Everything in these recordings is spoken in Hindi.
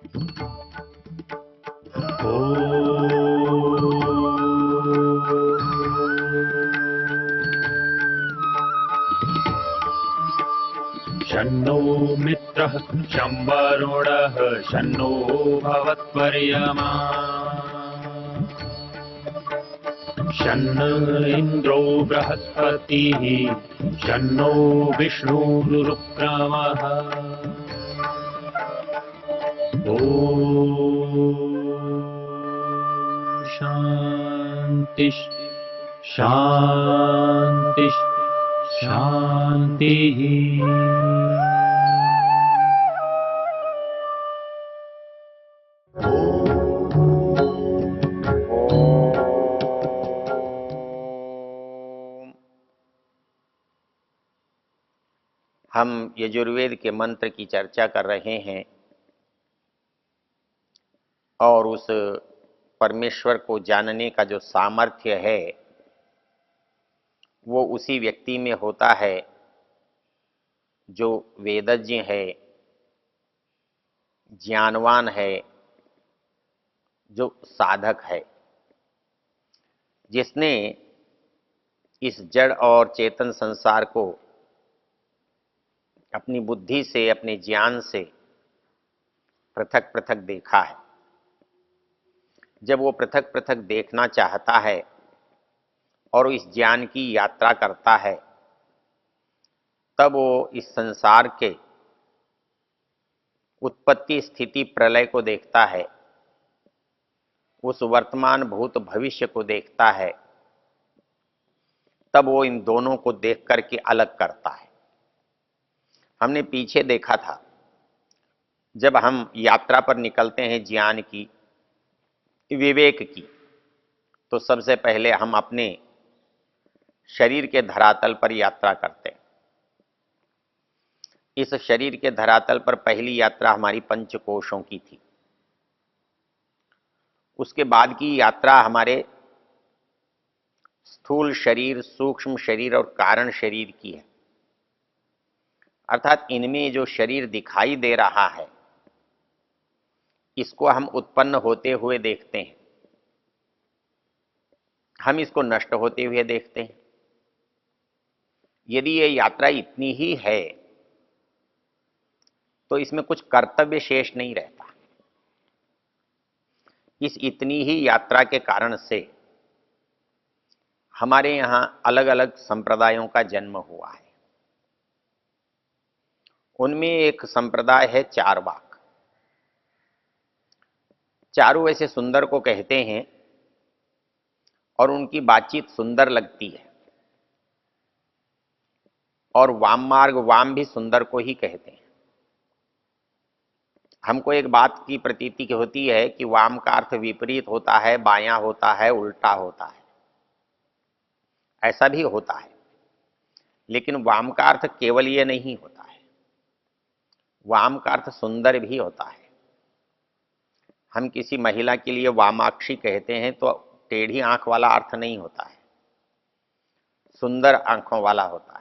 शन्नो मित्रः शं वरुणः शन्नो भवत्वर्यमा शन्न इन्द्रो बृहस्पतिः शन्नो विष्णुरुक्रमः ॐ शान्ति शान्ति शान्तिः। हम यजुर्वेद के मंत्र की चर्चा कर रहे हैं और उस परमेश्वर को जानने का जो सामर्थ्य है वो उसी व्यक्ति में होता है जो वेदज्ञ है, ज्ञानवान है, जो साधक है, जिसने इस जड़ और चेतन संसार को अपनी बुद्धि से, अपने ज्ञान से पृथक पृथक देखा है। जब वो पृथक पृथक देखना चाहता है और इस ज्ञान की यात्रा करता है, तब वो इस संसार के उत्पत्ति, स्थिति, प्रलय को देखता है, उस वर्तमान, भूत, भविष्य को देखता है। तब वो इन दोनों को देख करके अलग करता है। हमने पीछे देखा था, जब हम यात्रा पर निकलते हैं ज्ञान की, विवेक की, तो सबसे पहले हम अपने शरीर के धरातल पर यात्रा करते हैं। इस शरीर के धरातल पर पहली यात्रा हमारी पंचकोशों की थी। उसके बाद की यात्रा हमारे स्थूल शरीर, सूक्ष्म शरीर और कारण शरीर की है। अर्थात इनमें जो शरीर दिखाई दे रहा है, इसको हम उत्पन्न होते हुए देखते हैं, हम इसको नष्ट होते हुए देखते हैं। यदि ये यात्रा इतनी ही है तो इसमें कुछ कर्तव्य शेष नहीं रहता। इस इतनी ही यात्रा के कारण से हमारे यहाँ अलग अलग संप्रदायों का जन्म हुआ है। उनमें एक संप्रदाय है चारवाक। चारू ऐसे सुंदर को कहते हैं और उनकी बातचीत सुंदर लगती है, और वाम मार्ग, वाम भी सुंदर को ही कहते हैं। हमको एक बात की प्रतीति होती है कि वाम का अर्थ विपरीत होता है, बायां होता है, उल्टा होता है। ऐसा भी होता है, लेकिन वाम का अर्थ केवल ये नहीं होता है। वाम का अर्थ सुंदर भी होता है। हम किसी महिला के लिए वामाक्षी कहते हैं तो टेढ़ी आंख वाला अर्थ नहीं होता है, सुंदर आंखों वाला होता है।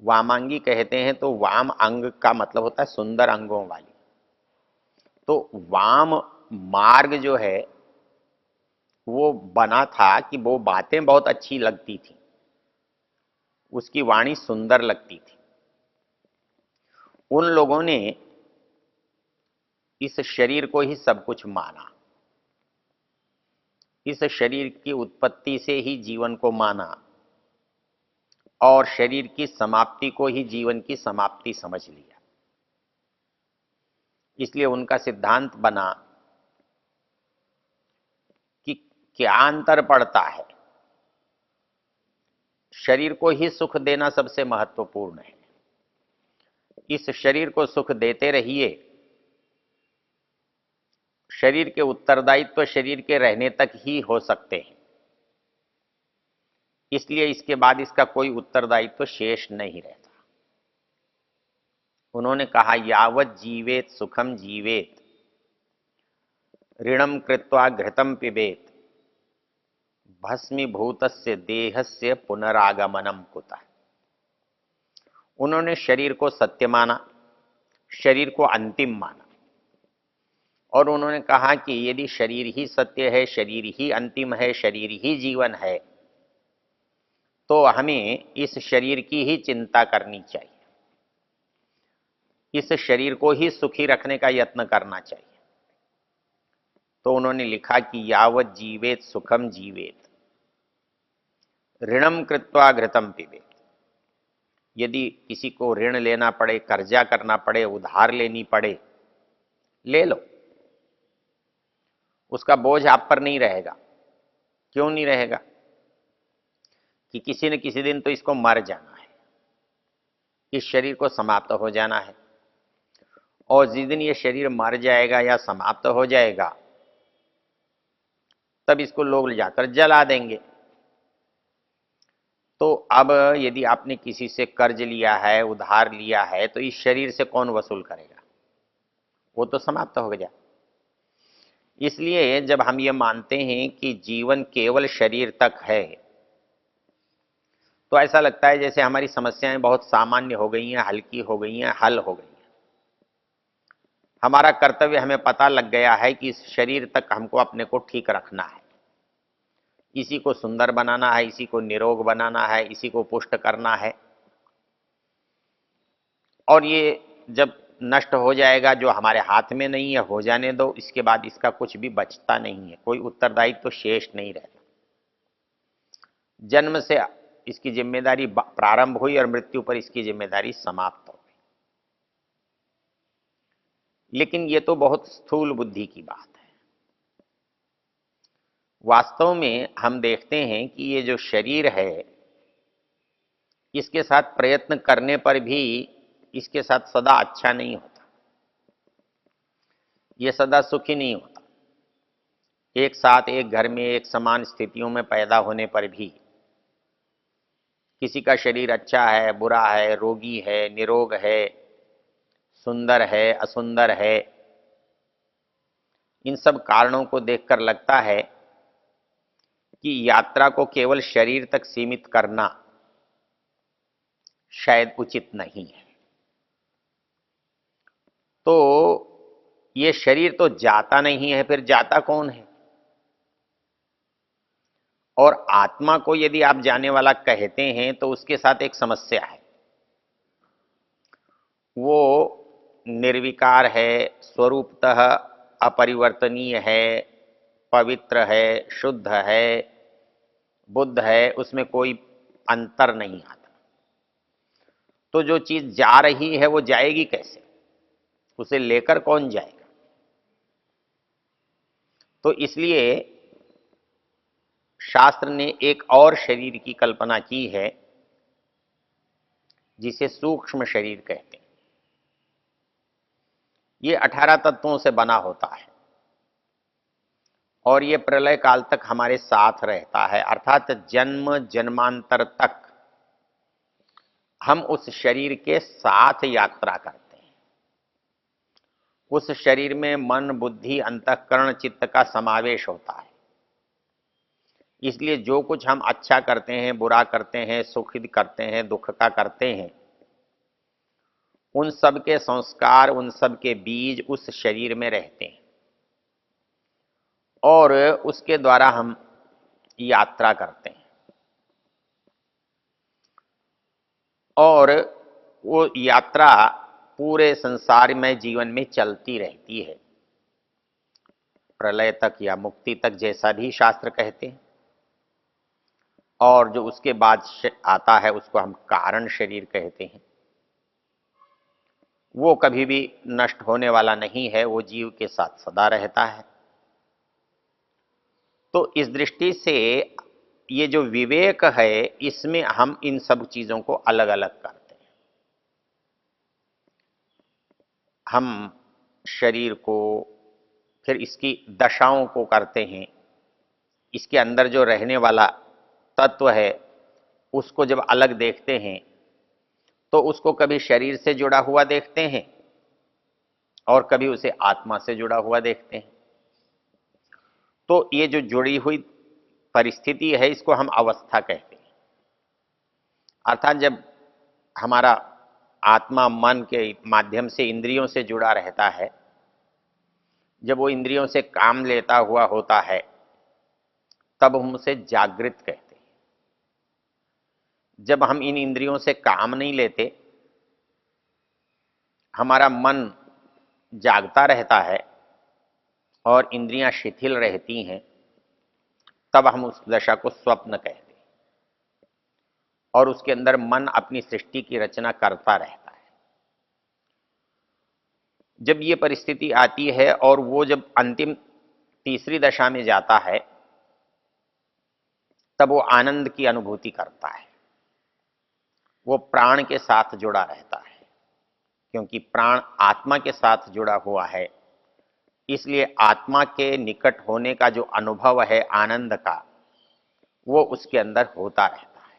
वामांगी कहते हैं तो वाम अंग का मतलब होता है सुंदर अंगों वाली। तो वाम मार्ग जो है वो बना था कि वो बातें बहुत अच्छी लगती थी, उसकी वाणी सुंदर लगती थी। उन लोगों ने इस शरीर को ही सब कुछ माना, इस शरीर की उत्पत्ति से ही जीवन को माना, और शरीर की समाप्ति को ही जीवन की समाप्ति समझ लिया। इसलिए उनका सिद्धांत बना कि क्या अंतर पड़ता है, शरीर को ही सुख देना सबसे महत्वपूर्ण है। इस शरीर को सुख देते रहिए, शरीर के उत्तरदायित्व शरीर के रहने तक ही हो सकते हैं, इसलिए इसके बाद इसका कोई उत्तरदायित्व शेष नहीं रहता। उन्होंने कहा, यावत जीवेत सुखम जीवेत, ऋणम कृत्वा घृतम पिबेत, भस्मीभूतस्य देहस्य पुनरागमनम कुतः। उन्होंने शरीर को सत्य माना, शरीर को अंतिम माना। और उन्होंने कहा कि यदि शरीर ही सत्य है, शरीर ही अंतिम है, शरीर ही जीवन है, तो हमें इस शरीर की ही चिंता करनी चाहिए, इस शरीर को ही सुखी रखने का यत्न करना चाहिए। तो उन्होंने लिखा कि यावत जीवेत सुखम जीवेत, ऋणम कृत्वा घृतम पिबेत। यदि किसी को ऋण लेना पड़े, कर्जा करना पड़े, उधार लेनी पड़े, ले लो, उसका बोझ आप पर नहीं रहेगा। क्यों नहीं रहेगा? कि किसी न किसी दिन तो इसको मर जाना है, इस शरीर को समाप्त हो जाना है, और जिस दिन ये शरीर मर जाएगा या समाप्त हो जाएगा, तब इसको लोग ले जाकर जला देंगे। तो अब यदि आपने किसी से कर्ज लिया है, उधार लिया है, तो इस शरीर से कौन वसूल करेगा? वो तो समाप्त हो गया। इसलिए जब हम ये मानते हैं कि जीवन केवल शरीर तक है, तो ऐसा लगता है जैसे हमारी समस्याएं बहुत सामान्य हो गई हैं, हल्की हो गई हैं, हल हो गई हैं। हमारा कर्तव्य हमें पता लग गया है कि इस शरीर तक हमको अपने को ठीक रखना है, इसी को सुंदर बनाना है, इसी को निरोग बनाना है, इसी को पुष्ट करना है। और ये जब नष्ट हो जाएगा, जो हमारे हाथ में नहीं है, हो जाने दो, इसके बाद इसका कुछ भी बचता नहीं है, कोई उत्तरदायित्व तो शेष नहीं रहता। जन्म से इसकी जिम्मेदारी प्रारंभ हुई और मृत्यु पर इसकी जिम्मेदारी समाप्त हो गई। लेकिन ये तो बहुत स्थूल बुद्धि की बात है। वास्तव में हम देखते हैं कि ये जो शरीर है, इसके साथ प्रयत्न करने पर भी इसके साथ सदा अच्छा नहीं होता, ये सदा सुखी नहीं होता। एक साथ एक घर में एक समान स्थितियों में पैदा होने पर भी किसी का शरीर अच्छा है, बुरा है, रोगी है, निरोग है, सुंदर है, असुंदर है, इन सब कारणों को देखकर लगता है कि यात्रा को केवल शरीर तक सीमित करना शायद उचित नहीं है। तो ये शरीर तो जाता नहीं है, फिर जाता कौन है? और आत्मा को यदि आप जाने वाला कहते हैं तो उसके साथ एक समस्या है। वो निर्विकार है, स्वरूपतः अपरिवर्तनीय है, पवित्र है, शुद्ध है, बुद्ध है, उसमें कोई अंतर नहीं आता। तो जो चीज जा रही है वो जाएगी कैसे? उसे लेकर कौन जाएगा? तो इसलिए शास्त्र ने एक और शरीर की कल्पना की है, जिसे सूक्ष्म शरीर कहते हैं। ये 18 तत्वों से बना होता है और ये प्रलय काल तक हमारे साथ रहता है, अर्थात जन्म जन्मांतर तक हम उस शरीर के साथ यात्रा करते हैं। उस शरीर में मन, बुद्धि, अंतःकरण, चित्त का समावेश होता है। इसलिए जो कुछ हम अच्छा करते हैं, बुरा करते हैं, सुख करते हैं, दुख का करते हैं, उन सब के संस्कार, उन सब के बीज उस शरीर में रहते हैं और उसके द्वारा हम यात्रा करते हैं। और वो यात्रा पूरे संसार में जीवन में चलती रहती है, प्रलय तक या मुक्ति तक, जैसा भी शास्त्र कहते हैं। और जो उसके बाद आता है उसको हम कारण शरीर कहते हैं। वो कभी भी नष्ट होने वाला नहीं है, वो जीव के साथ सदा रहता है। तो इस दृष्टि से ये जो विवेक है, इसमें हम इन सब चीजों को अलग अलग करते हैं। हम शरीर को, फिर इसकी दशाओं को करते हैं, इसके अंदर जो रहने वाला तत्व है उसको जब अलग देखते हैं तो उसको कभी शरीर से जुड़ा हुआ देखते हैं और कभी उसे आत्मा से जुड़ा हुआ देखते हैं। तो ये जो जुड़ी हुई परिस्थिति है, इसको हम अवस्था कहते हैं। अर्थात जब हमारा आत्मा मन के माध्यम से इंद्रियों से जुड़ा रहता है, जब वो इंद्रियों से काम लेता हुआ होता है तब हम उसे जागृत कहते हैं। जब हम इन इंद्रियों से काम नहीं लेते, हमारा मन जागता रहता है और इंद्रियां शिथिल रहती हैं, तब हम उस दशा को स्वप्न कहते हैं। और उसके अंदर मन अपनी सृष्टि की रचना करता रहता है। जब ये परिस्थिति आती है और वो जब अंतिम तीसरी दशा में जाता है, तब वो आनंद की अनुभूति करता है। वो प्राण के साथ जुड़ा रहता है, क्योंकि प्राण आत्मा के साथ जुड़ा हुआ है, इसलिए आत्मा के निकट होने का जो अनुभव है आनंद का, वो उसके अंदर होता रहता है।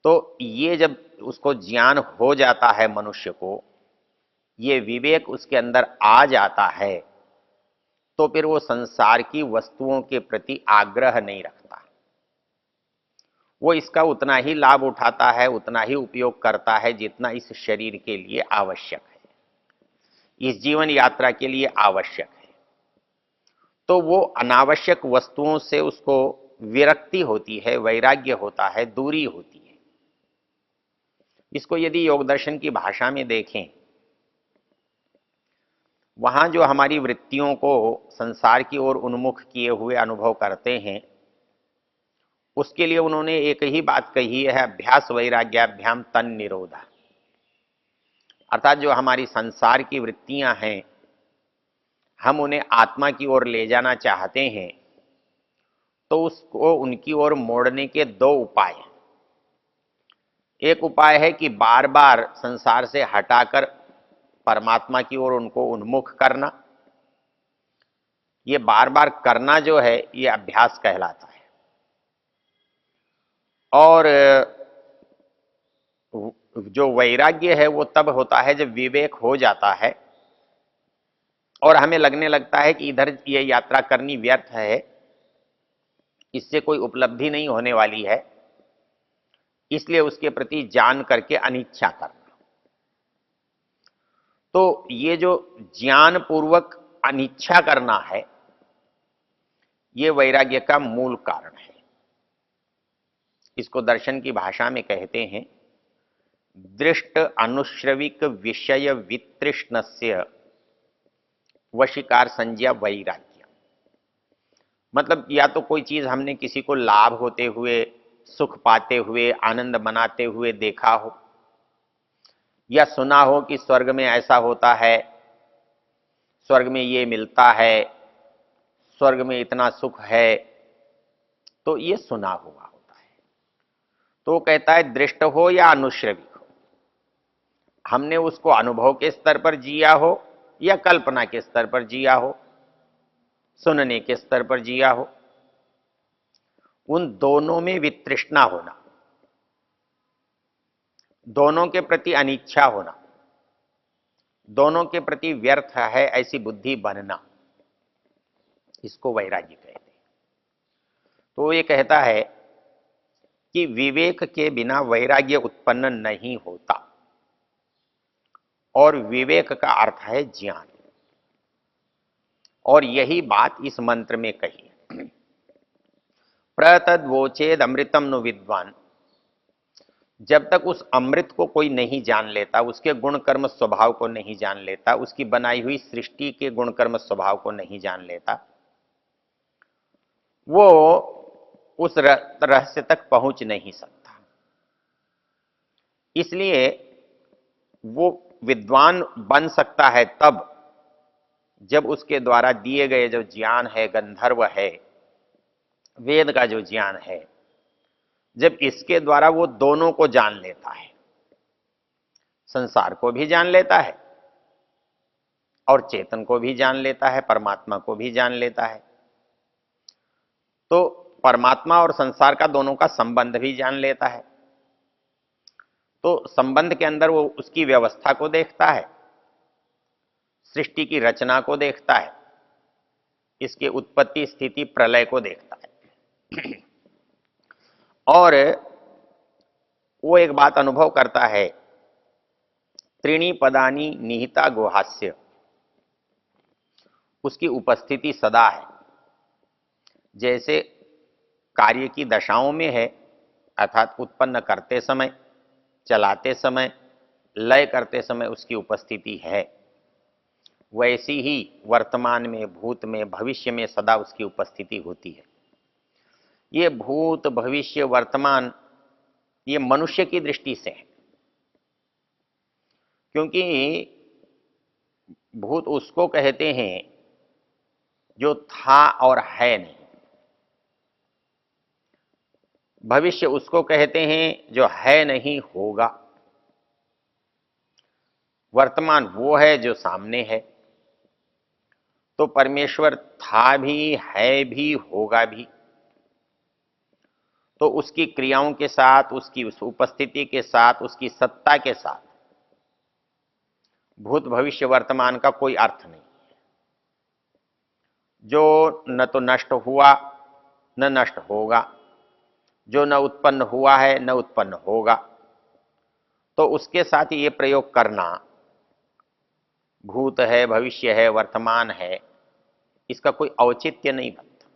तो ये जब उसको ज्ञान हो जाता है मनुष्य को, ये विवेक उसके अंदर आ जाता है, तो फिर वो संसार की वस्तुओं के प्रति आग्रह नहीं रखता। वो इसका उतना ही लाभ उठाता है, उतना ही उपयोग करता है जितना इस शरीर के लिए आवश्यक है, इस जीवन यात्रा के लिए आवश्यक है। तो वो अनावश्यक वस्तुओं से उसको विरक्ति होती है, वैराग्य होता है, दूरी होती है। इसको यदि योग दर्शन की भाषा में देखें, वहां जो हमारी वृत्तियों को संसार की ओर उन्मुख किए हुए अनुभव करते हैं, उसके लिए उन्होंने एक ही बात कही है, अभ्यास वैराग्याभ्याम तन निरोधा। अर्थात जो हमारी संसार की वृत्तियां हैं, हम उन्हें आत्मा की ओर ले जाना चाहते हैं, तो उसको उनकी ओर मोड़ने के दो उपाय हैं। एक उपाय है कि बार बार संसार से हटाकर परमात्मा की ओर उनको उन्मुख करना। ये बार बार करना जो है, ये अभ्यास कहलाता है। और जो वैराग्य है वो तब होता है जब विवेक हो जाता है और हमें लगने लगता है कि इधर ये यात्रा करनी व्यर्थ है, इससे कोई उपलब्धि नहीं होने वाली है, इसलिए उसके प्रति जान करके अनिच्छा करना। तो ये जो ज्ञान पूर्वक अनिच्छा करना है, ये वैराग्य का मूल कारण है। इसको दर्शन की भाषा में कहते हैं दृष्ट अनुश्रविक विषय वितृष्णस्य वशीकार संज्ञा वैराग्य। मतलब या तो कोई चीज हमने किसी को लाभ होते हुए, सुख पाते हुए, आनंद मनाते हुए देखा हो, या सुना हो कि स्वर्ग में ऐसा होता है, स्वर्ग में ये मिलता है, स्वर्ग में इतना सुख है, तो ये सुना हुआ होता है। तो वो कहता है दृष्ट हो या अनुश्रविक हो, हमने उसको अनुभव के स्तर पर जिया हो या कल्पना के स्तर पर जिया हो, सुनने के स्तर पर जिया हो, उन दोनों में वितृष्णा होना, दोनों के प्रति अनिच्छा होना, दोनों के प्रति व्यर्थ है ऐसी बुद्धि बनना, इसको वैराग्य कहते हैं। तो ये कहता है कि विवेक के बिना वैराग्य उत्पन्न नहीं होता, और विवेक का अर्थ है ज्ञान। और यही बात इस मंत्र में कही है, प्रतद्वोचेद अमृतम नु विद्वान। जब तक उस अमृत को कोई नहीं जान लेता, उसके गुण कर्म स्वभाव को नहीं जान लेता, उसकी बनाई हुई सृष्टि के गुण कर्म स्वभाव को नहीं जान लेता, वो उस रहस्य तक पहुंच नहीं सकता। इसलिए वो विद्वान बन सकता है तब जब उसके द्वारा दिए गए जो ज्ञान है, गंधर्व है, वेद का जो ज्ञान है, जब इसके द्वारा वो दोनों को जान लेता है, संसार को भी जान लेता है और चेतन को भी जान लेता है, परमात्मा को भी जान लेता है। तो परमात्मा और संसार का दोनों का संबंध भी जान लेता है। तो संबंध के अंदर वो उसकी व्यवस्था को देखता है, सृष्टि की रचना को देखता है, इसके उत्पत्ति स्थिति प्रलय को देखता है। और वो एक बात अनुभव करता है, त्रीणी पदानी निहिता गुहास्य। उसकी उपस्थिति सदा है। जैसे कार्य की दशाओं में है, अर्थात उत्पन्न करते समय, चलाते समय, लय करते समय उसकी उपस्थिति है, वैसी ही वर्तमान में, भूत में, भविष्य में सदा उसकी उपस्थिति होती है। ये भूत, भविष्य, वर्तमान, ये मनुष्य की दृष्टि से है, क्योंकि भूत उसको कहते हैं जो था और है नहीं, भविष्य उसको कहते हैं जो है नहीं, होगा, वर्तमान वो है जो सामने है। तो परमेश्वर था भी, है भी, होगा भी। तो उसकी क्रियाओं के साथ, उसकी उस उपस्थिति के साथ, उसकी सत्ता के साथ भूत, भविष्य, वर्तमान का कोई अर्थ नहीं, जो न तो नष्ट हुआ न नष्ट होगा, जो न उत्पन्न हुआ है न उत्पन्न होगा। तो उसके साथ ये प्रयोग करना, भूत है, भविष्य है, वर्तमान है, इसका कोई औचित्य नहीं बनता,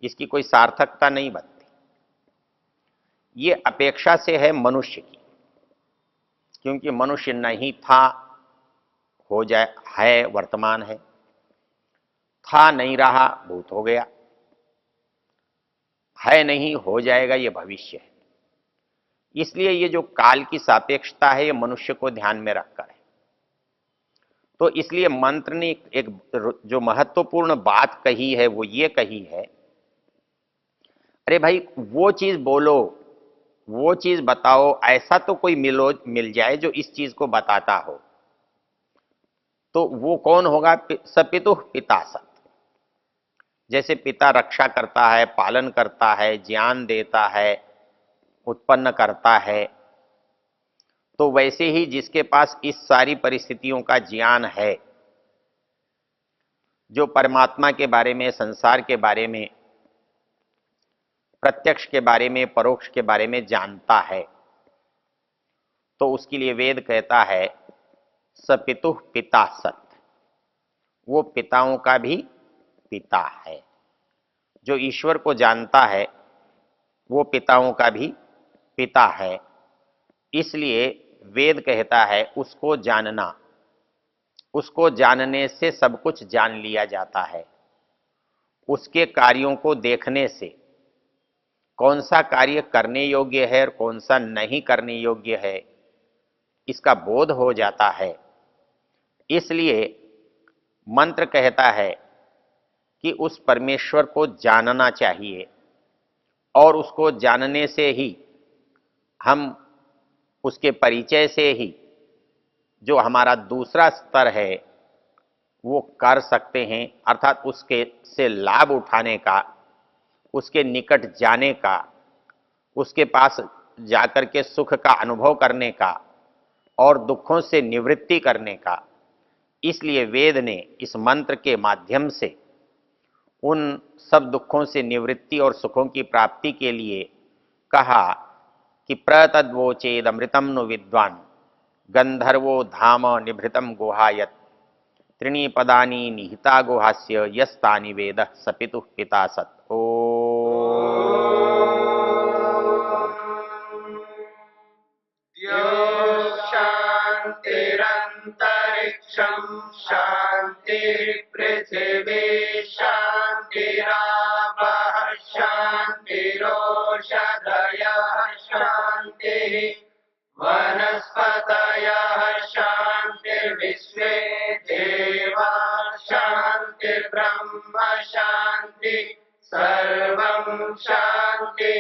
इसकी कोई सार्थकता नहीं बनती। ये अपेक्षा से है मनुष्य की, क्योंकि मनुष्य नहीं था, हो जाए, है, वर्तमान है, था नहीं रहा, भूत हो गया, है नहीं, हो जाएगा, ये भविष्य है। इसलिए ये जो काल की सापेक्षता है, ये मनुष्य को ध्यान में रखकर है। तो इसलिए मंत्र ने एक जो महत्वपूर्ण बात कही है वो ये कही है, अरे भाई वो चीज बोलो, वो चीज बताओ, ऐसा तो कोई मिल जाए जो इस चीज को बताता हो। तो वो कौन होगा? सपितु पिता सत। जैसे पिता रक्षा करता है, पालन करता है, ज्ञान देता है, उत्पन्न करता है, तो वैसे ही जिसके पास इस सारी परिस्थितियों का ज्ञान है, जो परमात्मा के बारे में, संसार के बारे में, प्रत्यक्ष के बारे में, परोक्ष के बारे में जानता है, तो उसके लिए वेद कहता है सपितु पिता सत। वो पिताओं का भी पिता है। जो ईश्वर को जानता है वो पिताओं का भी पिता है। इसलिए वेद कहता है उसको जानना, उसको जानने से सब कुछ जान लिया जाता है। उसके कार्यों को देखने से कौन सा कार्य करने योग्य है और कौन सा नहीं करने योग्य है, इसका बोध हो जाता है। इसलिए मंत्र कहता है कि उस परमेश्वर को जानना चाहिए, और उसको जानने से ही हम उसके परिचय से ही जो हमारा दूसरा स्तर है वो कर सकते हैं, अर्थात उसके से लाभ उठाने का, उसके निकट जाने का, उसके पास जाकर के सुख का अनुभव करने का और दुखों से निवृत्ति करने का। इसलिए वेद ने इस मंत्र के माध्यम से उन सब दुखों से निवृत्ति और सुखों की प्राप्ति के लिए कहा कि प्रतद्वोचेद अमृतम नु विद्वान गंधर्वो धाम निभृतम गुहायत त्रीणि पदानि निहिता गुहास्य यस्तानि वेद सपितु पिता सत्। ओ शांतिरंतरिक्षं शांतिर्पृथिवी शांतिरापः शांतिरोषधयः शांतिः वनस्पतयः शांतिर्विश्वे देवा शांतिर्ब्रह्म शांति सर्वं शांति